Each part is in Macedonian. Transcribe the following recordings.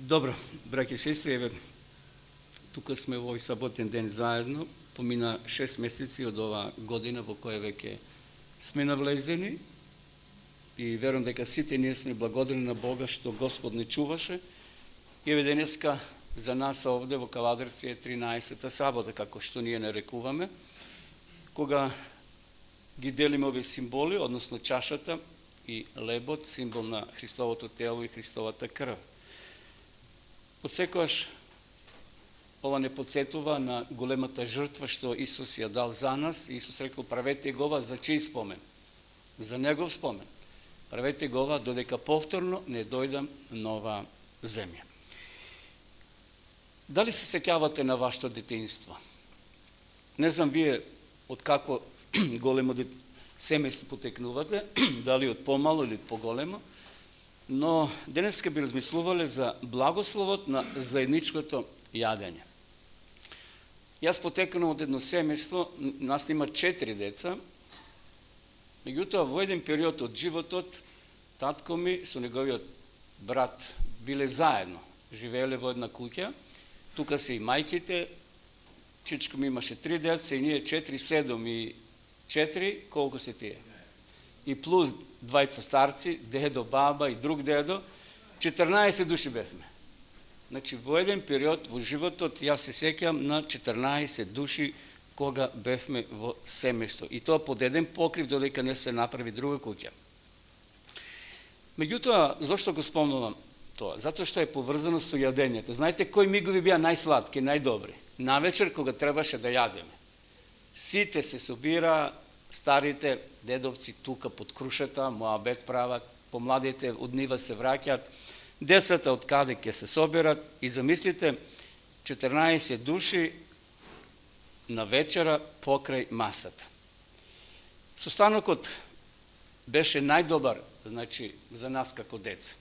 Dobro, braće i sestre, тука сме во овој саботен ден заедно. Помина 6 месеци од ова година во која веќе сме навлезени и верувам дека сите ние сме благодарни на Бога што Господ не чуваше. И еве денеска за нас овде во Кавадарци е 13-та сабота, како што ние нарекуваме, кога ги делиме овие символи, односно чашата и лебот, символ на Христовото тело и Христовата крв. Подсекогаш ова не подсетува на големата жртва што Исус ја дал за нас. Исус рекол: правете го ова за чиј спомен? За негов спомен. Правете го ова додека повторно не дојдам на оваа земја. Дали се сеќавате на вашето детинство? Не знам вие од како големо семејство потекнувате, дали од помало или од поголемо, но денеска би размислувале за благословот на заедничкото јадење. Јас потекнувам од едно семејство, нас има 4 деца, меѓутоа во еден период од животот татко ми со неговиот брат биле заедно, живееле во една куќа, тука се и мајките, чичко ми имаше 3 деца и ние 4, 7 и 4, колку се тие? И плюс двајца старци, дедо, баба и друг дедо, 14 души бевме. Значи, во еден период во животот, јас се сеќам на 14 души кога бевме во семејство. И тоа под еден покрив, додека не се направи друга куќа. Меѓутоа, зошто го спомнувам тоа? Затоа што е поврзано со јадењето. Знаете кои мигови беа најсладки, најдобри? Навечер кога требаше да јадеме. Сите се собира, старите дедовци тука под крушата, моабет прават, помладите од нива се враќаат, децата од каде ќе се соберат и замислите 14 души на вечера покрај масата. Состанокот беше најдобар, значи, за нас како деца.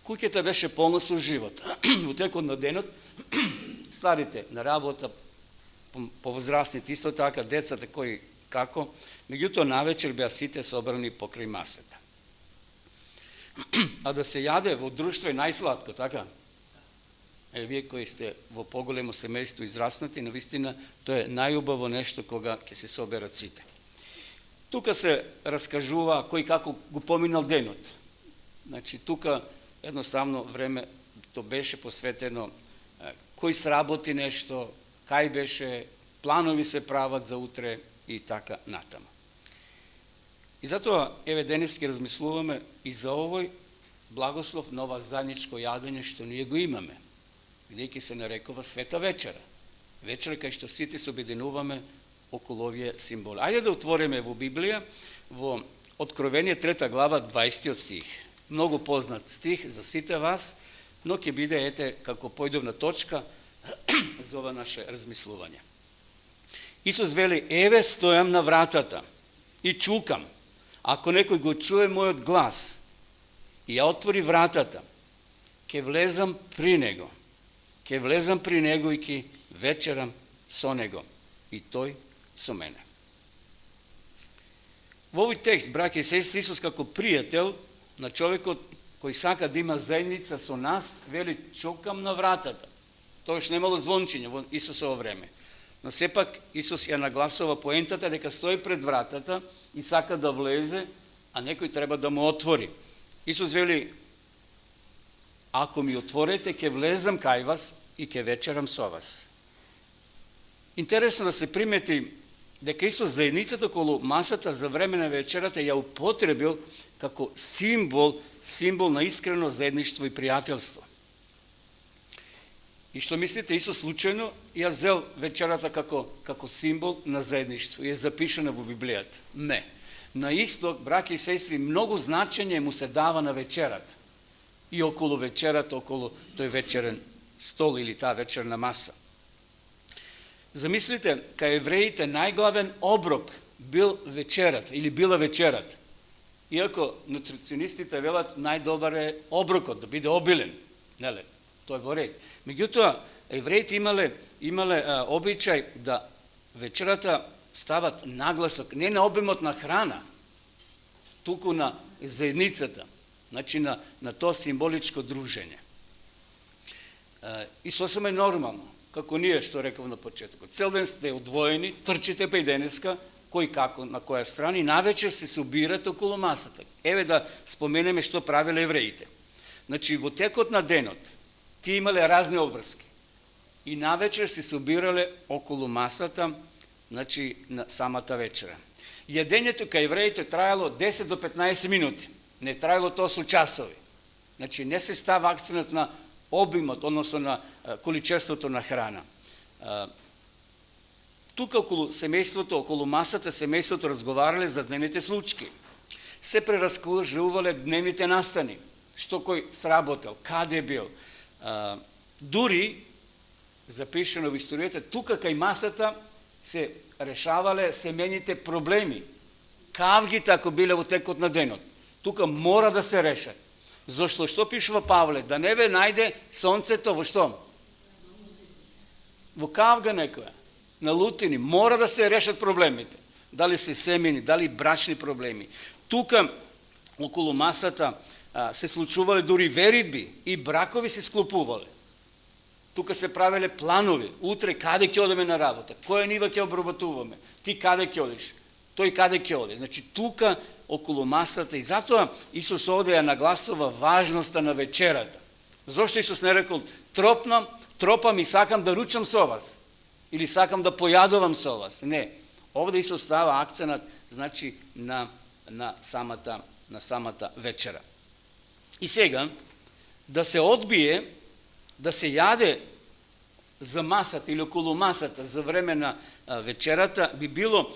Куќата беше полна со живот. Во текот на денот, старите на работа, повозрастните исто така, децата кои како, меѓутоа навечер беа сите собрани покрај масата. А да се јаде во друштво е најсладко, така? Вие кои сте во поголемо семејство израснати, навистина тоа е најубаво нешто кога ќе се соберат сите. Тука се раскажува кој како го поминал денот. Значи, тука едноставно време то беше посветено кој сработи нешто, кај беше, планови се прават за утре и така натаму. И затоа, еве денес ќе размислуваме и за овој благослов на ова заедничко јадење што ние го имаме, бидејќи се нарекува Света вечера. Вечера кај што сите се обединуваме околу овие символи. Ајде да отвориме во Библија, во Откровение 3 глава 20 стих. Многу познат стих за сите вас, но ќе биде ете како појдовна точка за ова наше размислување. Исус вели: еве стојам на вратата и чукам. Ако некој го чуе мојот глас и ја отвори вратата, ќе влезам при него. Ќе влезам при него и ќе вечерам со него и тој со мене. Во овој текст, браќа и сестри, Исус како пријател на човекот кој сака да има заедница со нас, вели: чукам на вратата. Тогаш немало звончиња во Исусово време. Но сепак Исус ја нагласува поентата дека стои пред вратата и сака да влезе, а некој треба да му отвори. Исус вели: ако ми отворите, ќе влезам кај вас и ќе вечерам со вас. Интересно да се примети дека Исус заедницата околу масата за време на вечерата ја употребил како символ на искрено заедништво и пријателство. И што мислите, Исус случајно ја зел вечерата како символ на заедништво и е запишана во Библијата? Не. На исток, браќа и сестри, многу значење му се дава на вечерата. И околу вечерата, околу тој вечерен стол или таа вечерна маса. Замислите, кај евреите најглавен оброк бил вечерата или била вечерата. Иако нутриционистите велат најдобар е оброкот, да биде обилен. Неле, тоа е во ред. Меѓутоа, евреите имале обичај да вечерата стават нагласок не на обимот на храна, туку на заедницата, значи на тоа символичко дружење. I sasvim je normalno, kako nije, što rekao na početku. Cel den ste odvojeni, trčite pa i deneska, koji kako, na koja strani, navečer se ubirate okolo masата. Еве да споменеме што правиле евреите. Значи, во текот на денот, тие имале разни обврски. И навечер се убирале околу масата, значи, на самата вечера. Јадењето кај евреите траело 10 до 15 минути. Не траело тоа со часови. Значи, не се става акцент на обимот, односно на количеството на храна. Тука околу семејството, околу масата, семејството разговарале за дневните случки. Се прераскажувале дневните настани, што кој сработел, каде бил. Дури, запишено во историјата, тука кај масата се решавале семејните проблеми. Кавгите ако биле во текот на денот. Тука мора да се решат. Зошто што пишува Павле? Да не ве најде сонцето во што? Во кавга некоја. На лутини. Мора да се решат проблемите. Дали се семени, дали брачни проблеми. Тука, околу масата, се случувале дури веридби и бракови се склопувале. Тука се правеле планови. Утре каде ќе одеме на работа? Која нива ќе обработуваме? Ти каде ќе одиш? Тој каде ќе оде? Значи, тука, околу масата, и затоа Исус овде ја нагласува важноста на вечерата. Зошто Исус не рекол, тропам и сакам да ручам со вас? Или сакам да појадувам со вас? Не. Овде Исус става акценат, значи, на самата вечера. И сега, да се одбие, да се јаде за масата или околу масата за време на вечерата, би било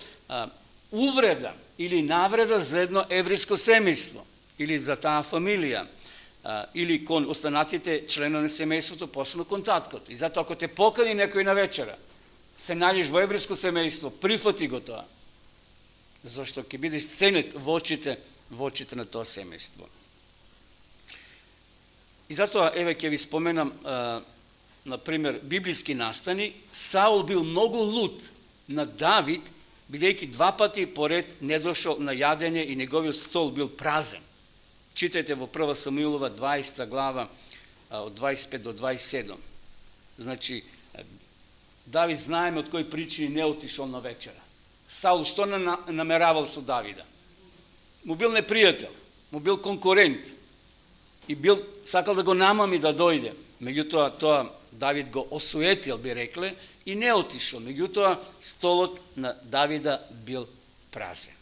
увреда или навреда за едно еврејско семејство, или за таа фамилија, или кон останатите членови на семејството, посебно кон таткото. И затоа, ако те покани некој на вечера, се најдеш во еврејско семејство, прифати го тоа, зашто ќе бидеш ценет во очите на тоа семејство. И затоа, еве, ќе ви споменам, например, библиски настани. Саул бил многу лут на Давид, бидејќи 2 пати поред не дошол на јадење и неговиот стол бил празен. Читајте во 1 Самуилова 20 глава од 25 до 27. Значи, Давид знаеме од кои причини не отишол на вечера. Саул што намеравал со Давида? Му бил непријател, му бил конкурент и сакал да го намами да дојде. Меѓутоа, тоа Давид го осуетил, би рекле, и не отишол. Меѓутоа, столот на Давида бил празен.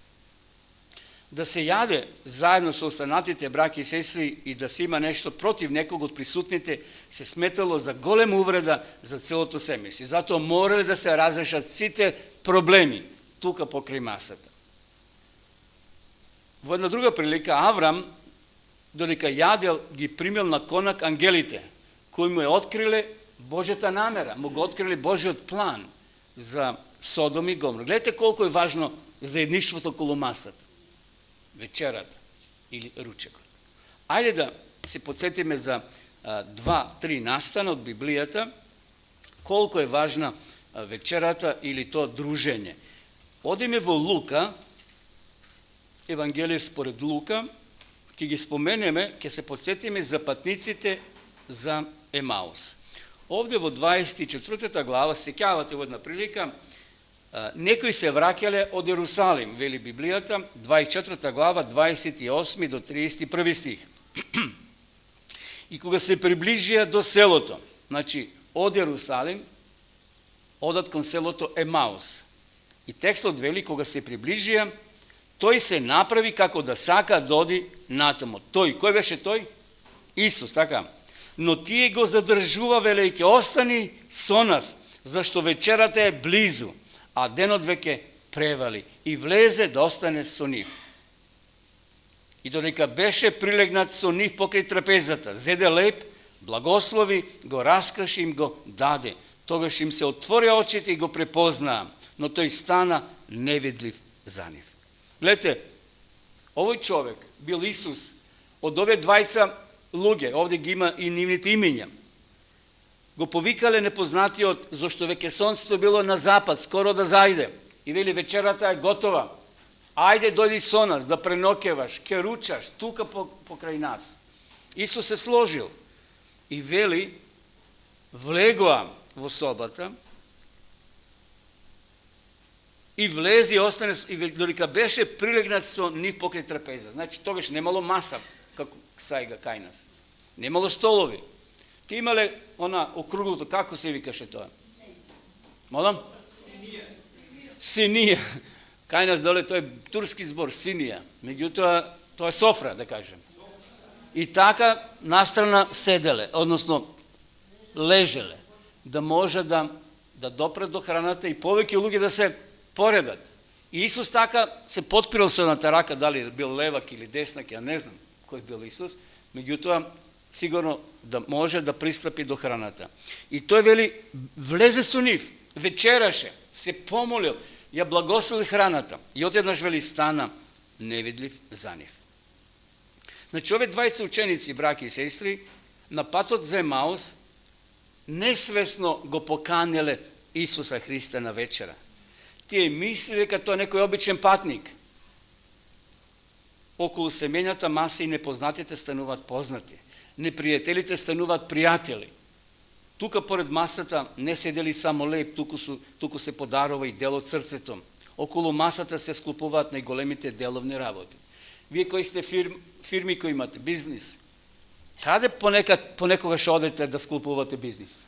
Да се јаде заедно со останатите браќи и сестри и да се има нешто против некого од присутните, се сметало за голема увреда за целото семејство. Затоа морале да се разрешат сите проблеми тука покрај масата. Во една друга прилика, Аврам, додека јадел, ги примил на конак ангелите, кои му откриле Божјата намера, му го откриле Божјиот план за Содом и Гомор. Гледате колко е важно заедништвото околу масата, вечерата или ручекот. Ајде да се подсетиме за 2-3 настана од Библијата, колко е важна вечерата или тоа дружење. Одиме во Лука, Евангелие според Лука, ќе ги споменеме, ќе се подсетиме за патниците за Емаус. Овде во 24 глава, сеќавате во една прилика, некои се враќале од Ерусалим, вели Библијата, 24 глава, 28 до 31 стих. И кога се приближија до селото, значи од Ерусалим, одат кон селото Емаус. И текстот вели, кога се приближија, тој се направи како да сака да оди натаму. Тој, кој беше тој? Исус, така. Но тие го задржува, велејќи, остани со нас, зашто вечерата е близу, а денот веќе превали, и влезе да остане со нив. И додека беше прилегнат со нив покрај трапезата, зеде леп, благослови, го раскрши, им го даде. Тогаш им се отвори очите и го препознаа, но тој стана невидлив за нив. Гледате, овој човек бил Исус, од овие двајца луѓе, овде ги има и нивните имиња. Го повикале непознатиот, зашто веќе сонцето било на запад, скоро да зајде. И вели, вечерата е готова. Ајде, дојди со нас, да пренокеваш, ке ручаш, тука покрај нас. Исус се сложил и вели, влегоа во собата и влези и остане, и додека беше прилегнат со нив покрај трапеза. Значи, тогаш немало маса, како сајга кај нас. Немало столови. Ти имале она округлото, како се викаше тоа? Молам? Синија. Кај нас доле тоа е турски збор, синија. Меѓутоа, тоа е софра, да кажем. И така настрана седеле, односно лежеле, да може да допрат до храната и повеќе луѓе да се поредат. И Исус така се потпирал со едната рака, дали бил левак или деснак, ја не знам кој бил Исус, меѓутоа сигурно да може да пристапи до храната. И тој вели, влезе со нив, вечераше, се помолил, ја благослови храната. И одеднаш вели, стана невидлив за нив. Значи, овие двајца ученици, браки и сестри, на патот за Емаус, несвесно го поканеле Исуса Христа на вечера. Тие мисли дека тоа некој обичен патник. Околу семењата маса и непознатите стануваат познати. Непријателите стануваат пријатели. Тука поред масата не седели само леп, туку се подарува и дел од срцето. Околу масата се склопуваат најголемите деловни работи. Вие кои сте фирми кои имате бизнис, каде понекогаш одете да склопувате бизнис?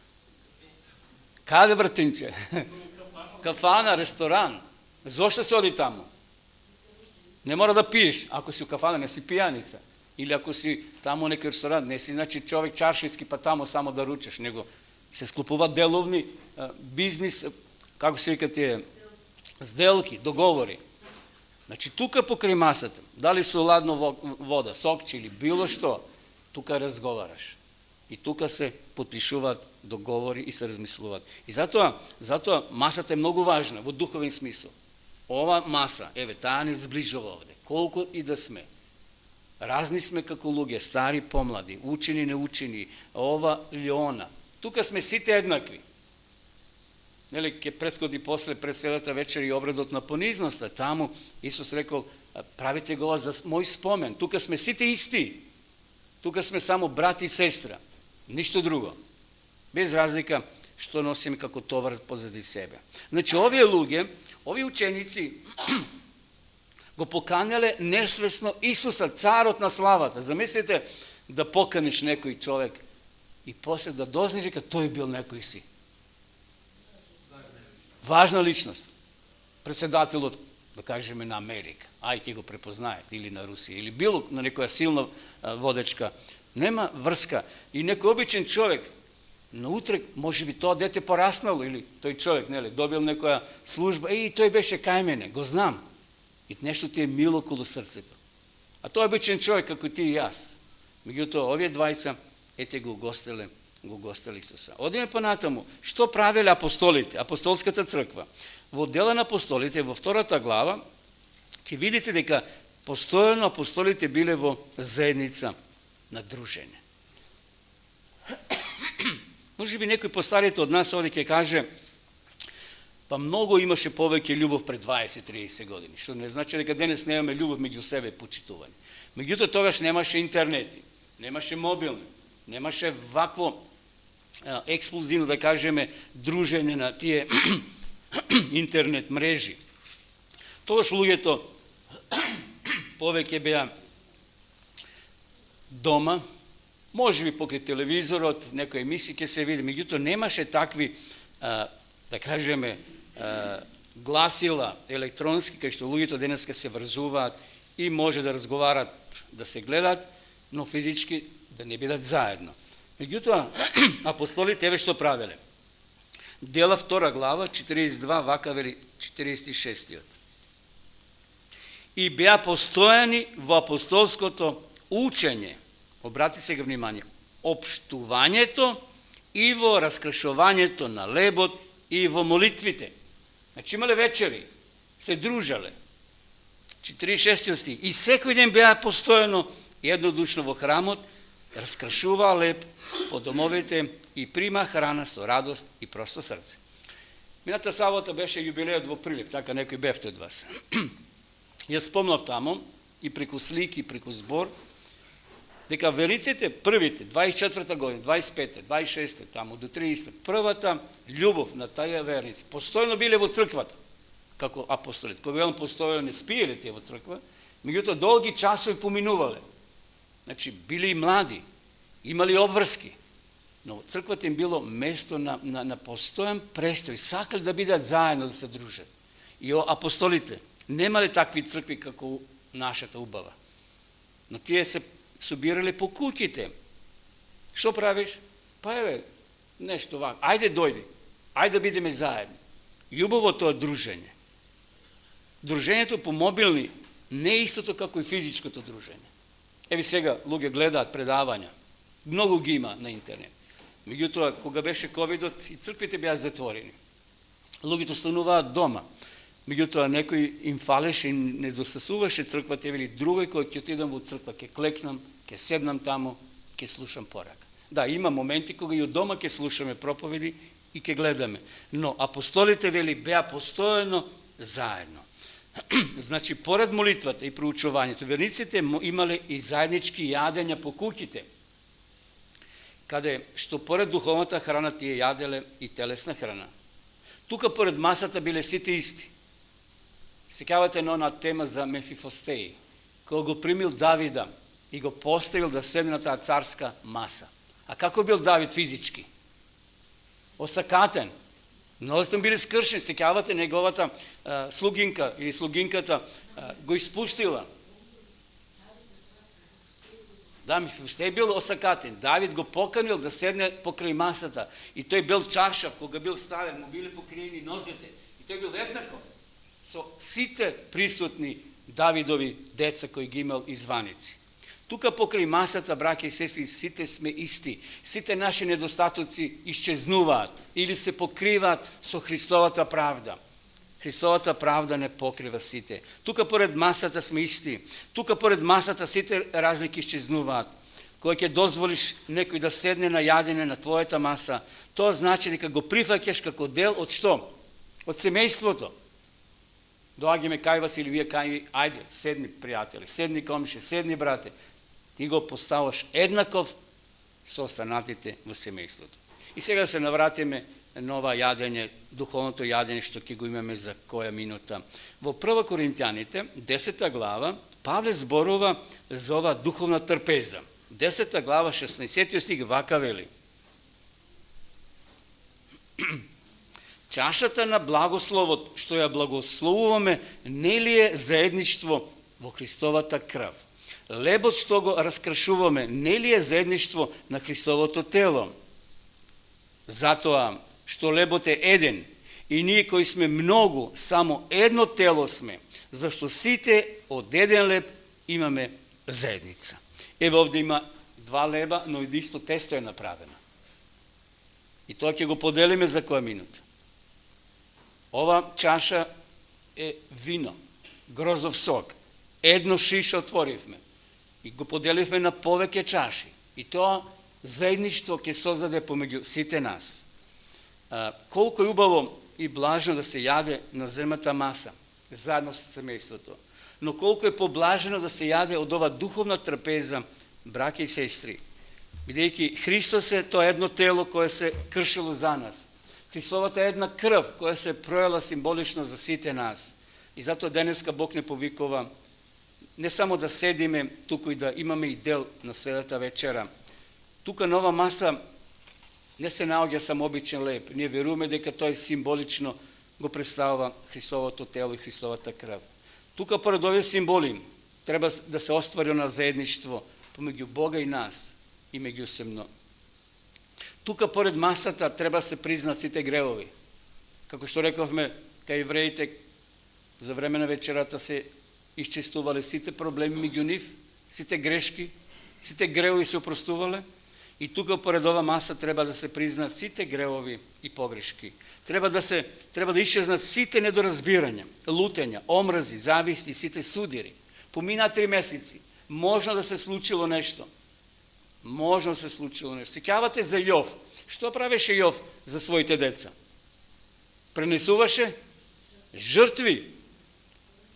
Каде, братинче? Кафана, ресторан. Зошто се оди таму? Не мора да пиеш. Ако си у кафана, не си пијаница. Или ако си таму некој ресторан, не си значи човек чаршински, па таму само да ручеш, него се склопуваат деловни бизнис, како се вика тие, сделки, договори. Значи, тука покрај масата, дали со ладно вода, сокче или било што, тука разговараш. И тука се подпишуваат договори и се размислуваат. И затоа масата е многу важна во духовен смисол. Ова маса, еве, таа не зближува овде, колку и да сме. Разни сме како луѓе, стари, помлади, учени, неучени, ова или она. Тука сме сите еднакви. Нели, ке претходи после пред светата вечер и обредот на понизноста. Таму Исус рекол, правите го за мој спомен. Тука сме сите исти. Тука сме само брат и сестра. Ништо друго. Без разлика што носиме како товар позади себе. Значи, овие луѓе, овие ученици го поканеле несвесно Исуса, царот на славата. Замислите да поканиш некој човек и после да дознеш дека тој бил некој си. Важна личност. Председателот, да кажеме, на Америка. Ај ти го препознаат, или на Русија, или било на некоја силна водечка. Нема врска. И некој обичен човек, наутре, може би тоа дете пораснало, или тој човек, нели, добил некоја служба, тој беше кај мене, го знам. И нешто ти е мило околу срцето. А тој обичен човек, како ти и јас. Меѓутоа, овие двајца, ете го гостеле Исуса. Одиме понатаму. Што правеле апостолите, апостолската црква? Во Дела на апостолите, во 2 глава, ќе видите дека постојано апостолите биле во заедница на дружење. Може би некој постарите од нас овде ќе каже, па многу имаше повеќе љубов пред 20-30 години, што не значи дека денес немаме љубов меѓу себе, почитување. Меѓутоа тогаш немаше интернети, немаше мобилни, немаше вакво експлозивно, да кажеме, дружење на тие интернет мрежи. Тогаш луѓето повеќе беа дома, може би покрај телевизорот, некои емисии ќе се види, меѓутоа немаше такви, да кажеме, гласила електронски, кај што луѓето денеска се врзуваат и може да разговарат, да се гледат, но физички да не бидат заедно. Меѓутоа, апостолите еве што правеле. Дела 2 глава, 42, вака вели 46. И беа постојани во апостолското учење, обрати сега внимание, општувањето и во раскршувањето на лебот и во молитвите. Значи имале вечери, се дружале. 46 стих. И секој ден беа постојано еднодушно во храмот, раскршуваа леб по домовите и прима храна со радост и просто срце. Мината сабота беше јубилејот во Прилеп, така некој бевте од вас. Јас спомнав таму и преку слики, преку збор, дека верниците првите, 24-та година, 25-та, 26-та, таму до 30-та, првата љубов на тие верници, постојано биле во црквата, како апостолите. Кога велам постојано, не спиеле тие во црква, меѓутоа долги часови поминувале. Значи, били и млади, имали обврски, но црквата им било место на постојан престој, сакали да бидат заедно, да се дружат. И апостолите немале такви цркви како нашата убава. Но тие се собирале по куќите. Што правиш? Па еве, нешто вака. Ајде дојди. Ајде да бидеме заедно. Љубовото е дружење. Дружењето по мобилни не е истото како и физичкото дружење. Еви сега луѓе гледаат предавања. Многу ги има на интернет. Меѓутоа, кога беше ковидот и црквите беа затворени. Луѓето стануваат дома. Меѓутоа, некој им фалеше и недостасуваше црквата, вели другој кој ќе отидам во црква, ќе клекнам, ќе седнам таму, ќе слушам порака. Да, има моменти кога и од дома ќе слушаме проповеди и ќе гледаме. Но апостолите, вели, беа постојано заедно. Значи, поред молитвата и проучувањето, верниците имале и заеднички јадења по куќите, каде што поред духовната храна тие јаделе и телесна храна. Тука поред масата биле сите исти. Сеќавате на она тема за Мефифостеј, кој го примил Давида и го поставил да седне на таа царска маса. А како бил Давид физички? Осакатен. Мнозите били скршени. Сеќавате неговата слугинка или слугинката го испуштила. Да, Мефифостеј бил осакатен. Давид го поканил да седне покрај масата. И тој бил чаршав, кога бил ставен, му биле покриени нозете. И тој бил еднаков со сите присутни Давидови деца кои ги имал изваници. Тука покрај масата, браќа и сестри, сите сме исти. Сите наши недостатоци исчезнуваат или се покриваат со Христовата правда. Христовата правда не покрива сите. Тука поред масата сме исти. Тука поред масата сите разлики исчезнуваат. Кога ќе дозволиш некој да седне на јадење на твојата маса, тоа значи дека го прифаќаш како дел од што? Од семејството. Доаѓаме кај вас или вие кај, ајде, седни пријатели, седни комши, седни брате. Ти го поставаш еднаков со останатите во семејството. И сега се навратиме на ова јадење, духовното јадење што ќе го имаме за која минута. Во 1 Коринтјаните, 10 глава, Павле зборува за ова духовна трпеза. 10 глава, 16 стих вака вели: чашата на благословот што ја благословуваме не ли е заедништво во Христовата крв? Лебот што го раскршуваме не ли е заедништво на Христовото тело? Затоа што лебот е еден и ние кои сме многу, само едно тело сме, зашто сите од еден леб имаме заедница. Еве овде има 2 леба, но и исто тесто е направено. И тоа ќе го поделиме за која минута. Ова чаша е вино, грозов сок. Едно шише отворивме и го поделивме на повеќе чаши. И тоа заедништво ќе создаде помеѓу сите нас. Колко е убаво и блажно да се јаде на земната маса, заедно со семејството. Но колко е поблажено да се јаде од ова духовна трпеза, браќа и сестри. Бидејќи Христос е тоа едно тело кое се кршило за нас. Христовата е една крв која се проела символично за сите нас. И затоа денеска Бог не повикува не само да седиме, туку и да имаме и дел на Светата вечера. Тука на ова маса не се наоѓа само обичен леб. Ние веруваме дека тој символично го представува Христовото тело и Христовата крв. Тука поред овие символи треба да се оствари на заедништво помеѓу Бога и нас и меѓусебно. Тука поред масата треба се признат сите гревови. Како што рековме, кај евреите за време на вечерата се исчистувале сите проблеми меѓу нив, сите грешки, сите гревови се опростувале. И тука поред ова маса треба да се признат сите гревови и погрешки. Треба да исчезнат сите недоразбирања, лутења, омрзи, зависти, сите судири. Помина 3 месеци. Можно да се случило нешто. Можно да се случило нешто. Сеќавате за Јов. Што правеше Јов за своите деца? Пренесуваше жртви.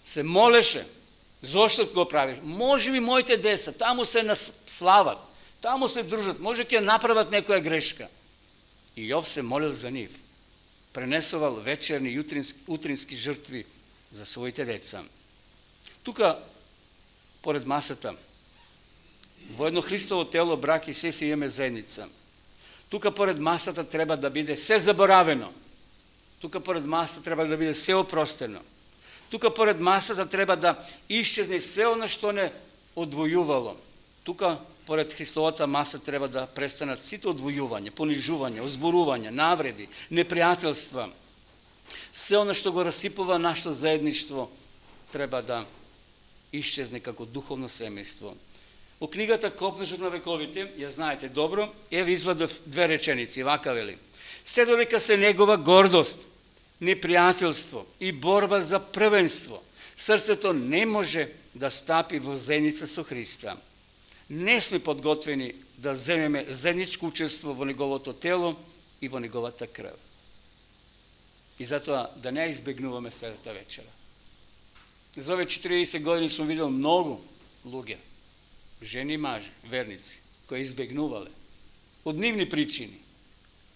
Се молеше. Зошто го правиш? Може би моите деца таму се слават, таму се дружат, може ќе направат некоја грешка. И Јов се молил за нив. Пренесувал вечерни и утрински жртви за своите деца. Тука, поред масата, во едно Христово тело, браки и сестри, имаме заедница. Тука поред масата треба да биде се заборавено. Тука поред масата треба да биде се опростено. Тука поред масата треба да исчезне се оно што не одвојувало. Тука поред Христовата маса треба да престанат сите одвојување, понижување, озборување, навреди, непријателства. Се оно што го расипува нашето заедништво треба да исчезне како духовно семејство. Во книгата Копнежот на вековите, ја знаете добро, еве извадов две реченици, вака вели: се додека се негова гордост, непријателство и борба за првенство, срцето не може да стапи во заедница со Христа. Не сме подготвени да земеме заедничко учество во неговото тело и во неговата крв. И затоа да не избегнуваме светата вечера. За овие 40 години сум видел многу луѓе, жени и мажи, верници, кои избегнувале од нивни причини.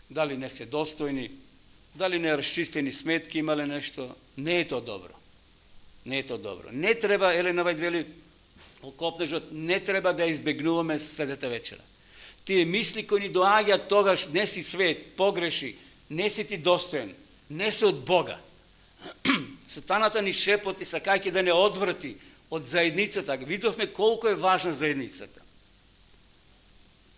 Дали не се достојни, дали не расчистени сметки имале нешто, не е то добро. Не е то добро. Не треба, Елена Вајд вели во Копнежот, не треба да избегнуваме светата вечера. Тие мисли кои ни доаѓаат тогаш, не си свет, погреши, не си ти достоен, не се од Бога. Сатаната ни шепоти, сакајќи да не одврати од заедницата. Видовме колку е важна заедницата.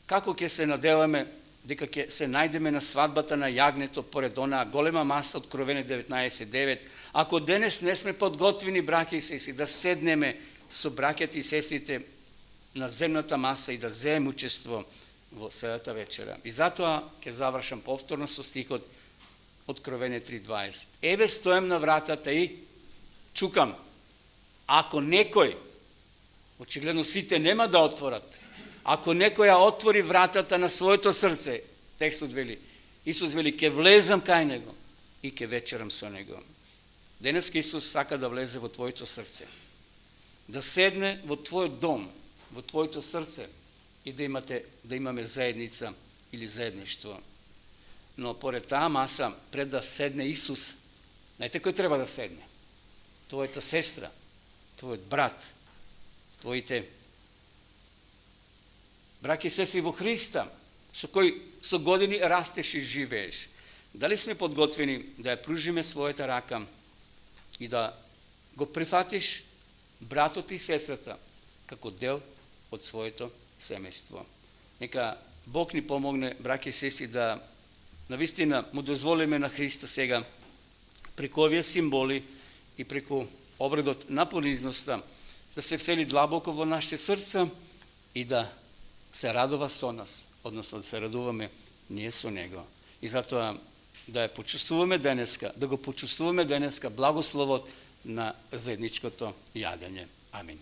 Како ќе се надеваме дека ќе се најдеме на свадбата на јагнето поред онаа голема маса од Откровение 19:9, ако денес не сме подготвени, браќа и сестри, да седнеме со браќата и сестрите на земната маса и да земеме учество во светата вечера. И затоа ќе завршам повторно со стихот Откровение 3:20. Еве стојам на вратата и чукам. Ако некој, очигледно сите нема да отворат, ако некој ја отвори вратата на своето срце, текстот вели, Исус вели, ќе влезам кај него и ќе вечерам со него. Денес Исус сака да влезе во твоето срце, да седне во твојот дом, во твоето срце и да имаме заедница или заедништво. Но поред таа маса, пред да седне Исус, знаете кој треба да седне? Твојата сестра, твојот брат, твоите браќи и сестри во Христа, со кои со години растеш и живееш. Дали сме подготвени да ја пружиме својата рака и да го прифатиш братот и сестрата како дел од своето семејство? Нека Бог ни помогне, браќи и сестри, да навистина му дозволиме на Христа сега преку овие символи и преку обредот на понизноста да се всели длабоко во нашите срца и да се радува со нас, односно да се радуваме ние со него. И затоа да ја почувствуваме денеска, да го почувствуваме денеска благословот на заедничкото јадење. Амин.